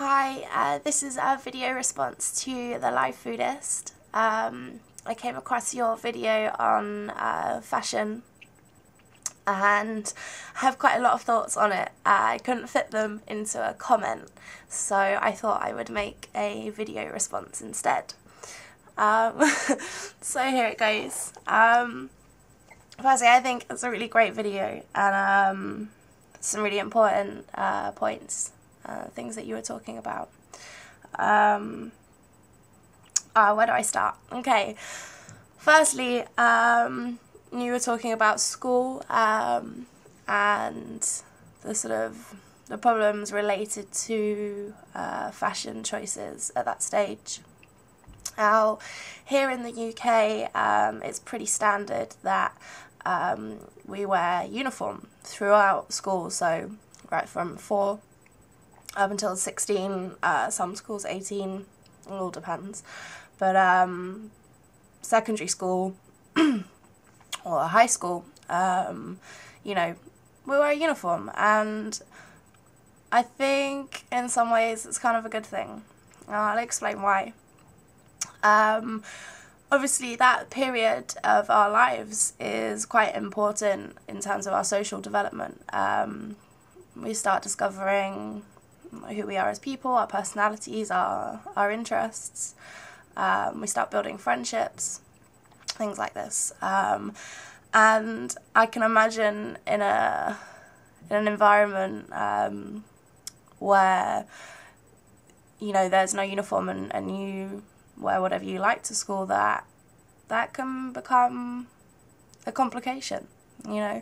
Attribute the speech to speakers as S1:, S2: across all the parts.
S1: Hi, this is a video response to TheLiveFoodist. I came across your video on fashion and I have quite a lot of thoughts on it. I couldn't fit them into a comment, so I thought I would make a video response instead. So here it goes. Firstly, I think it's a really great video and some really important points. Things that you were talking about. Where do I start? Okay, firstly, you were talking about school and the problems related to fashion choices at that stage. Now, here in the UK, it's pretty standard that we wear uniform throughout school, so right from 4 up until 16, some schools 18, it all depends, but secondary school or high school, you know, we wear a uniform, and I think in some ways it's kind of a good thing. I'll explain why. Obviously that period of our lives is quite important in terms of our social development. We start discovering who we are as people, our personalities, our interests. We start building friendships, things like this. And I can imagine in an environment where, you know, there's no uniform and you wear whatever you like to school, that can become a complication, you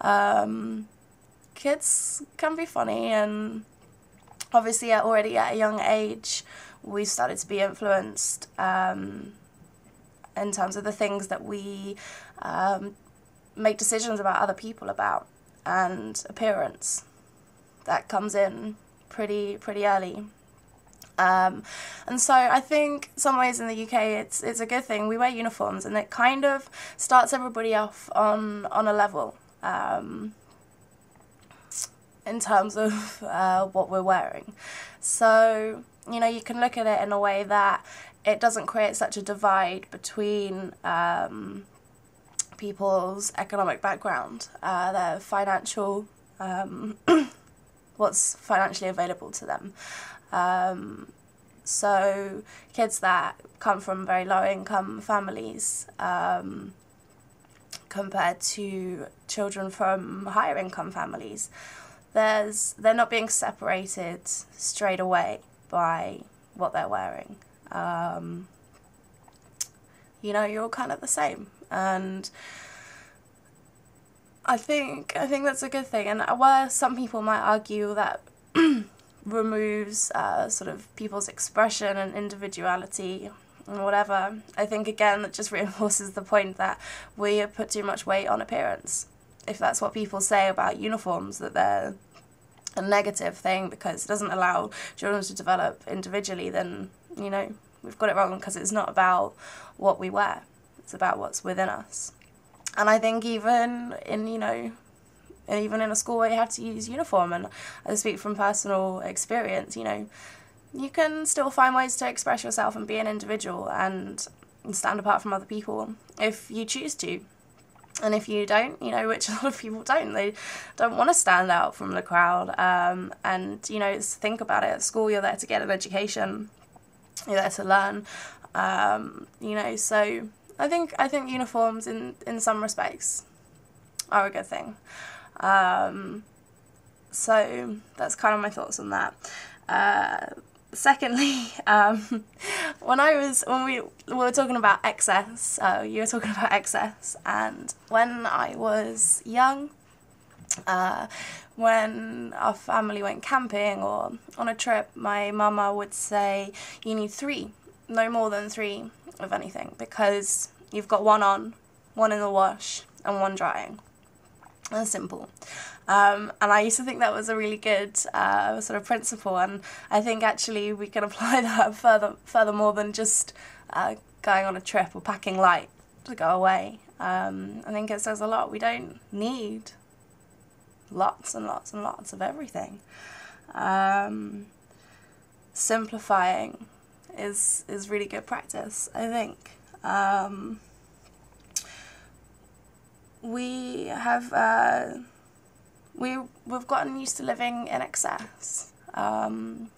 S1: know. Kids can be funny, and obviously already at a young age we started to be influenced in terms of the things that we make decisions about other people about, and appearance. That comes in pretty early. And so I think some ways in the UK it's a good thing. We wear uniforms and it kind of starts everybody off on a level in terms of what we're wearing. So, you know, you can look at it in a way that it doesn't create such a divide between people's economic background, their financial, what's financially available to them. So kids that come from very low income families compared to children from higher income families, they're not being separated straight away by what they're wearing. You know, you're all kind of the same, and I think that's a good thing. And where some people might argue that removes sort of people's expression and individuality and whatever, I think again that just reinforces the point that we put too much weight on appearance. If that's what people say about uniforms, that they're a negative thing because it doesn't allow children to develop individually, then, you know, we've got it wrong, because it's not about what we wear, it's about what's within us. And I think even in, you know, even in a school where you have to use uniform, and I speak from personal experience, you know, you can still find ways to express yourself and be an individual and stand apart from other people if you choose to. And if you don't, you know, which a lot of people don't, they don't want to stand out from the crowd. And, you know, think about it, at school you're there to get an education, you're there to learn, you know, so I think uniforms in some respects are a good thing. So that's kind of my thoughts on that. Secondly, when we were talking about excess, you were talking about excess, and when I was young, when our family went camping or on a trip, my mama would say, you need 3, no more than 3 of anything, because you've got 1 on, 1 in the wash, and 1 drying. That's simple. And I used to think that was a really good sort of principle, and I think actually we can apply that further more than just going on a trip or packing light to go away. I think it says a lot. We don't need lots and lots and lots of everything. simplifying is really good practice, I think. We have we've gotten used to living in excess, and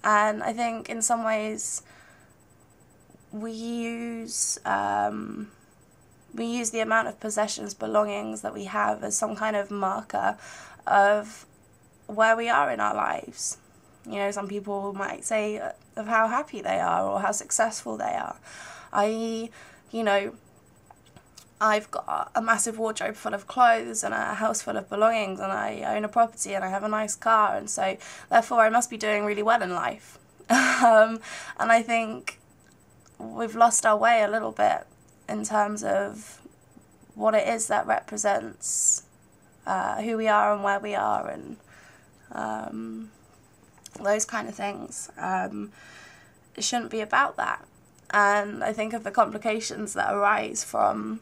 S1: I think in some ways we use the amount of possessions, belongings that we have as some kind of marker of where we are in our lives. You know, some people might say of how happy they are or how successful they are. I've got a massive wardrobe full of clothes and a house full of belongings, and I own a property and I have a nice car, and so therefore I must be doing really well in life. And I think we've lost our way a little bit in terms of what it is that represents who we are and where we are, and those kind of things. It shouldn't be about that. And I think of the complications that arise from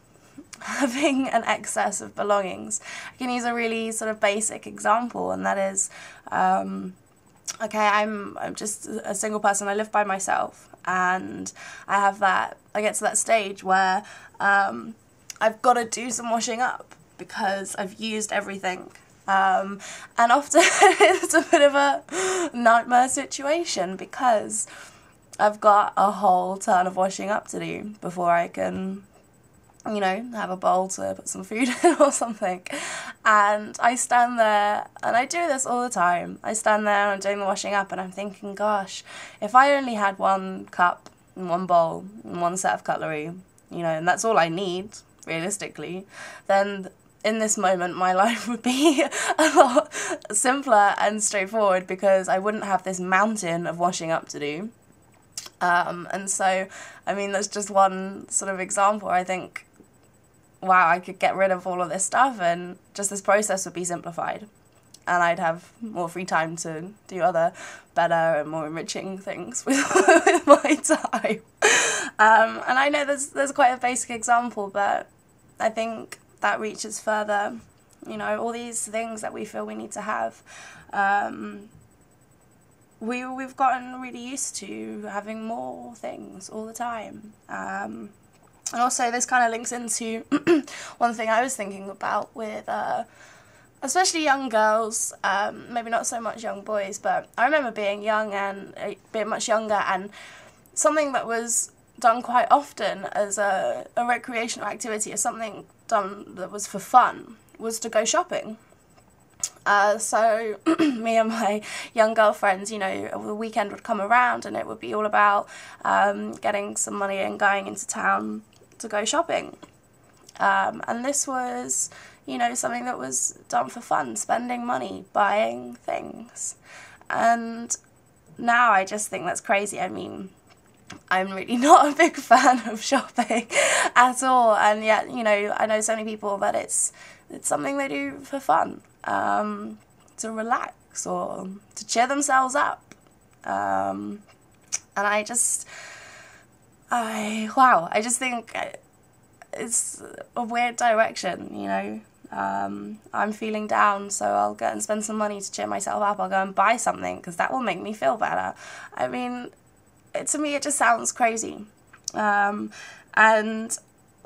S1: having an excess of belongings. I can use a really sort of basic example, and that is, okay, I'm just a single person. I live by myself, and I get to that stage where I've got to do some washing up because I've used everything. And often it's a bit of a nightmare situation because I've got a whole ton of washing up to do before I can, you know, have a bowl to put some food in or something. And I stand there, and I do this all the time. I stand there and I'm doing the washing up, and I'm thinking, gosh, if I only had one cup and one bowl and one set of cutlery, you know, and that's all I need, realistically, then in this moment my life would be a lot simpler and straightforward because I wouldn't have this mountain of washing up to do. And so, I mean, that's just one sort of example. I think, wow, I could get rid of all of this stuff and just this process would be simplified. And I'd have more free time to do other better and more enriching things with my time. And I know there's quite a basic example, but I think that reaches further. You know, all these things that we feel we need to have. We've gotten really used to having more things all the time. And also this kind of links into one thing I was thinking about with especially young girls, maybe not so much young boys, but I remember being young and a bit much younger, and something that was done quite often as a recreational activity, as something done that was for fun, was to go shopping. So me and my young girlfriends, you know, the weekend would come around and it would be all about getting some money and going into town to go shopping. And this was, you know, something that was done for fun, spending money, buying things. And now I just think that's crazy. I mean, I'm really not a big fan of shopping at all. And yet, you know, I know so many people that it's something they do for fun. To relax or to cheer themselves up. And I just think it's a weird direction, you know. I'm feeling down, so I'll go and spend some money to cheer myself up. I'll go and buy something because that will make me feel better. I mean, to me it just sounds crazy. And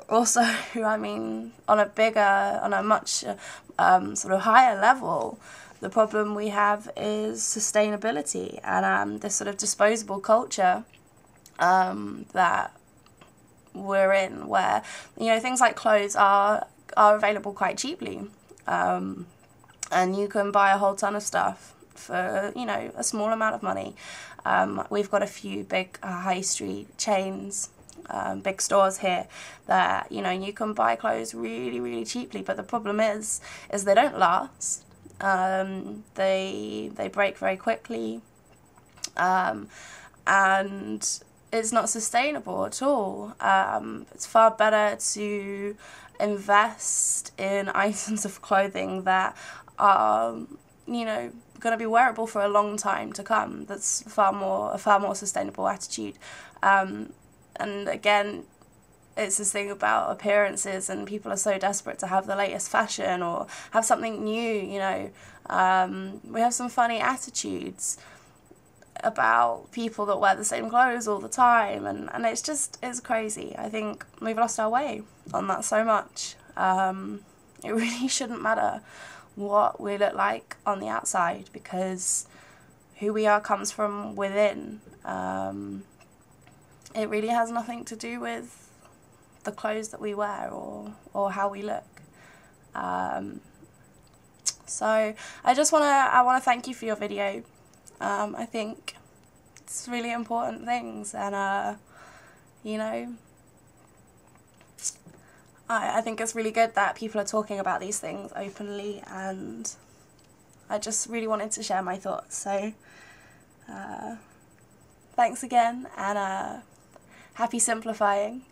S1: also, I mean, on a much sort of higher level, the problem we have is sustainability and this sort of disposable culture that we're in, where, you know, things like clothes are available quite cheaply, and you can buy a whole ton of stuff for, you know, a small amount of money. We've got a few big high street chains, big stores here that, you know, you can buy clothes really, really cheaply, but the problem is they don't last. They break very quickly, and it's not sustainable at all. It's far better to invest in items of clothing that are, you know, going to be wearable for a long time to come. That's a far more sustainable attitude. And again, it's this thing about appearances, and people are so desperate to have the latest fashion or have something new, you know. We have some funny attitudes about people that wear the same clothes all the time, and it's crazy. I think we've lost our way on that so much. It really shouldn't matter what we look like on the outside, because who we are comes from within. It really has nothing to do with the clothes that we wear or how we look. So I want to thank you for your video. I think it's really important things, and you know, I think it's really good that people are talking about these things openly, and I just really wanted to share my thoughts. So thanks again, and happy simplifying.